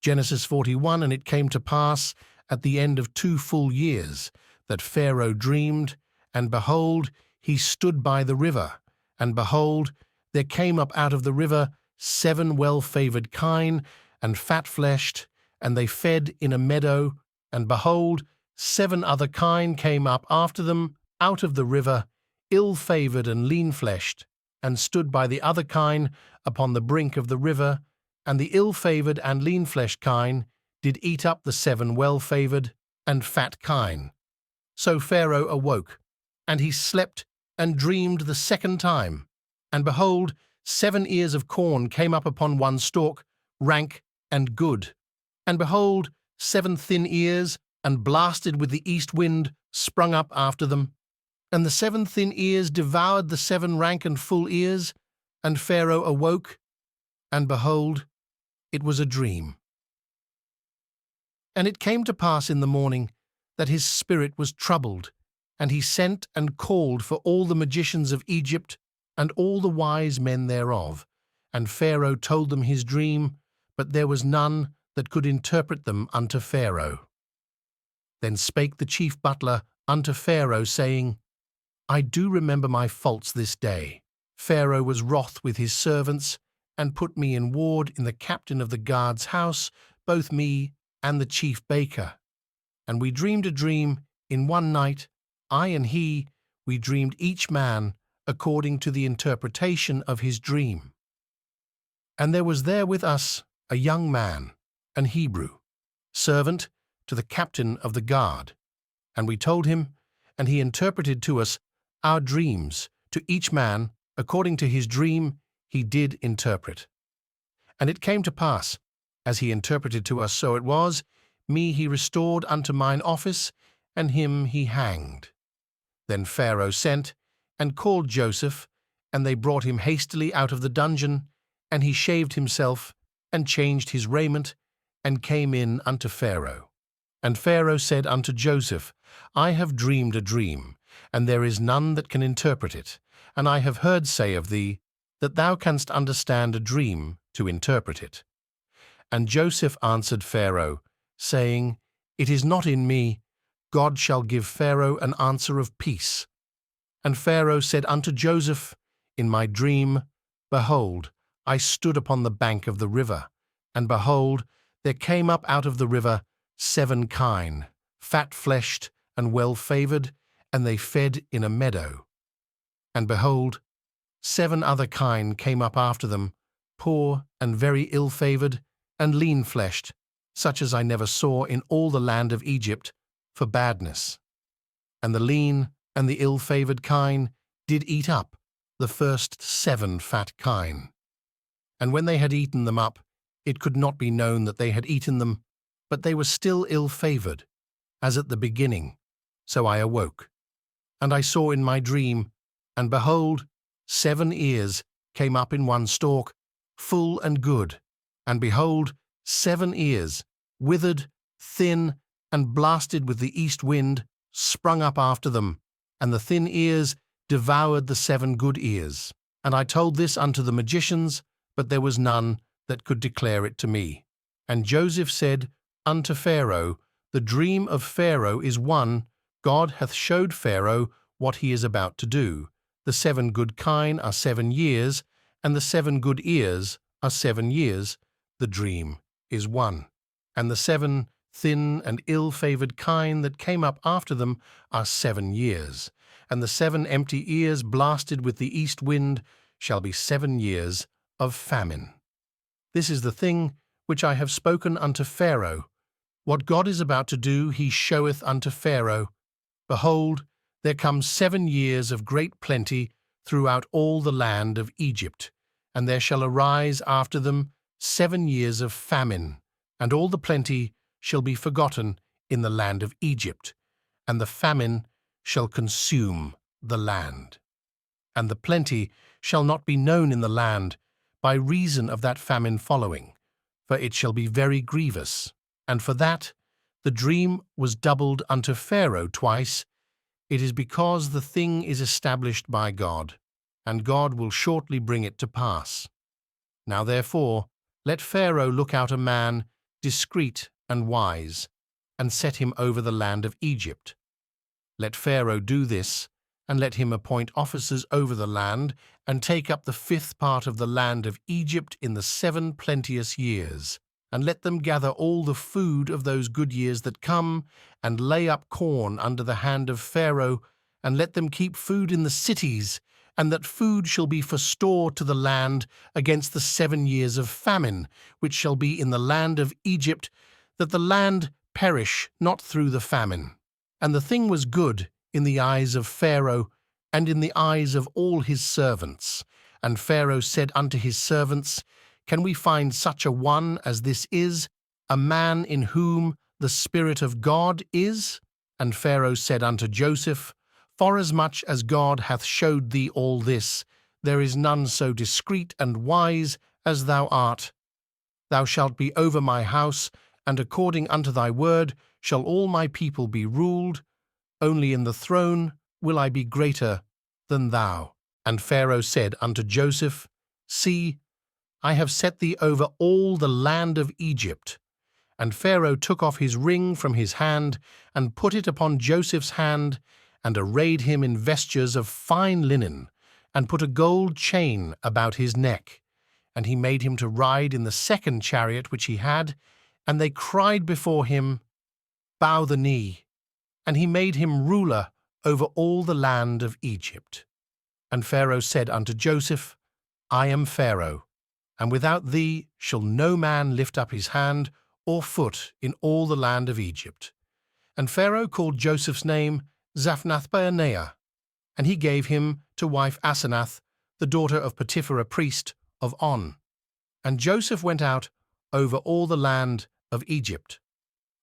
Genesis 41, and it came to pass at the end of 2 full years that Pharaoh dreamed, and behold, he stood by the river, and behold, there came up out of the river 7 well-favoured kine and fat-fleshed, and they fed in a meadow, and behold, 7 other kine came up after them out of the river, ill-favoured and lean-fleshed, and stood by the other kine upon the brink of the river, and the ill-favoured and lean-fleshed kine did eat up the 7 well-favoured and fat kine. So Pharaoh awoke, and he slept and dreamed the second time, and behold, 7 ears of corn came up upon one stalk, rank and good. And behold, 7 thin ears, and blasted with the east wind, sprung up after them. And the 7 thin ears devoured the 7 rank and full ears, and Pharaoh awoke, and behold, it was a dream. And it came to pass in the morning that his spirit was troubled, and he sent and called for all the magicians of Egypt and all the wise men thereof. And Pharaoh told them his dream, but there was none that could interpret them unto Pharaoh. Then spake the chief butler unto Pharaoh, saying, I do remember my faults this day. Pharaoh was wroth with his servants, and put me in ward in the captain of the guard's house, both me and the chief baker. And we dreamed a dream in one night, I and he, we dreamed each man according to the interpretation of his dream. And there was there with us a young man, an Hebrew, servant to the captain of the guard. And we told him, and he interpreted to us our dreams, to each man according to his dream he did interpret. And it came to pass, as he interpreted to us, so it was, me he restored unto mine office, and him he hanged. Then Pharaoh sent, and called Joseph, and they brought him hastily out of the dungeon, and he shaved himself, and changed his raiment, and came in unto Pharaoh. And Pharaoh said unto Joseph, I have dreamed a dream, and there is none that can interpret it, and I have heard say of thee, that thou canst understand a dream to interpret it. And Joseph answered Pharaoh, saying, It is not in me, God shall give Pharaoh an answer of peace. And Pharaoh said unto Joseph, In my dream, behold, I stood upon the bank of the river, and behold, there came up out of the river 7 kine, fat-fleshed and well-favoured, and they fed in a meadow. And behold, 7 other kine came up after them, poor and very ill-favoured, and lean-fleshed, such as I never saw in all the land of Egypt, for badness. And the lean and the ill-favoured kine did eat up the first 7 fat kine. And when they had eaten them up, it could not be known that they had eaten them, but they were still ill-favoured, as at the beginning. So I awoke, and I saw in my dream, and behold, 7 ears came up in one stalk, full and good, and behold, 7 ears, withered, thin, and blasted with the east wind, sprung up after them, and the thin ears devoured the 7 good ears. And I told this unto the magicians, but there was none that could declare it to me. And Joseph said unto Pharaoh, The dream of Pharaoh is one, God hath showed Pharaoh what he is about to do. The 7 good kine are 7 years, and the 7 good ears are 7 years. The dream is one. And the 7 thin and ill-favoured kine that came up after them are 7 years. And the 7 empty ears blasted with the east wind shall be 7 years of famine. This is the thing which I have spoken unto Pharaoh. What God is about to do he showeth unto Pharaoh. Behold, there come 7 years of great plenty throughout all the land of Egypt, and there shall arise after them 7 years of famine, and all the plenty shall be forgotten in the land of Egypt, and the famine shall consume the land. And the plenty shall not be known in the land by reason of that famine following, for it shall be very grievous. And for that the dream was doubled unto Pharaoh twice. It is because the thing is established by God, and God will shortly bring it to pass. Now therefore let Pharaoh look out a man discreet and wise, and set him over the land of Egypt. Let Pharaoh do this, and let him appoint officers over the land, and take up the fifth part of the land of Egypt in the 7 plenteous years. And let them gather all the food of those good years that come, and lay up corn under the hand of Pharaoh, and let them keep food in the cities, and that food shall be for store to the land against the 7 years of famine, which shall be in the land of Egypt, that the land perish not through the famine. And the thing was good in the eyes of Pharaoh, and in the eyes of all his servants. And Pharaoh said unto his servants, Can we find such a one as this is, a man in whom the Spirit of God is? And Pharaoh said unto Joseph, Forasmuch as God hath showed thee all this, there is none so discreet and wise as thou art. Thou shalt be over my house, and according unto thy word shall all my people be ruled. Only in the throne will I be greater than thou. And Pharaoh said unto Joseph, See, I have set thee over all the land of Egypt. And Pharaoh took off his ring from his hand, and put it upon Joseph's hand, and arrayed him in vestures of fine linen, and put a gold chain about his neck. And he made him to ride in the second chariot which he had, and they cried before him, Bow the knee. And he made him ruler over all the land of Egypt. And Pharaoh said unto Joseph, I am Pharaoh, and without thee shall no man lift up his hand or foot in all the land of Egypt. And Pharaoh called Joseph's name Zaphnath-paaneah, and he gave him to wife Asenath, the daughter of Potiphar priest of On. And Joseph went out over all the land of Egypt.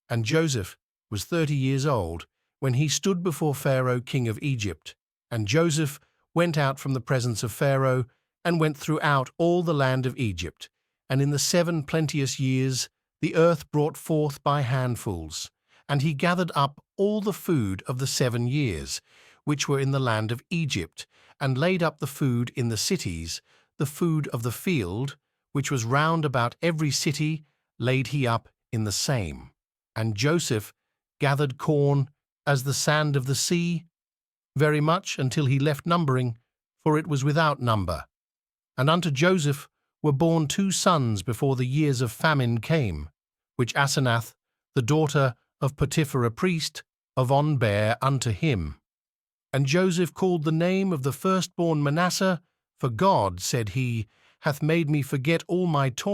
And Joseph was 30 years old when he stood before Pharaoh king of Egypt. And Joseph went out from the presence of Pharaoh, and went throughout all the land of Egypt. And in the 7 plenteous years the earth brought forth by handfuls. And he gathered up all the food of the 7 years, which were in the land of Egypt, and laid up the food in the cities, the food of the field, which was round about every city, laid he up in the same. And Joseph gathered corn as the sand of the sea, very much until he left numbering, for it was without number. And unto Joseph were born 2 sons before the years of famine came, which Asenath, the daughter of Potiphar priest of On, bare unto him. And Joseph called the name of the firstborn Manasseh, for God, said he, hath made me forget all my toil.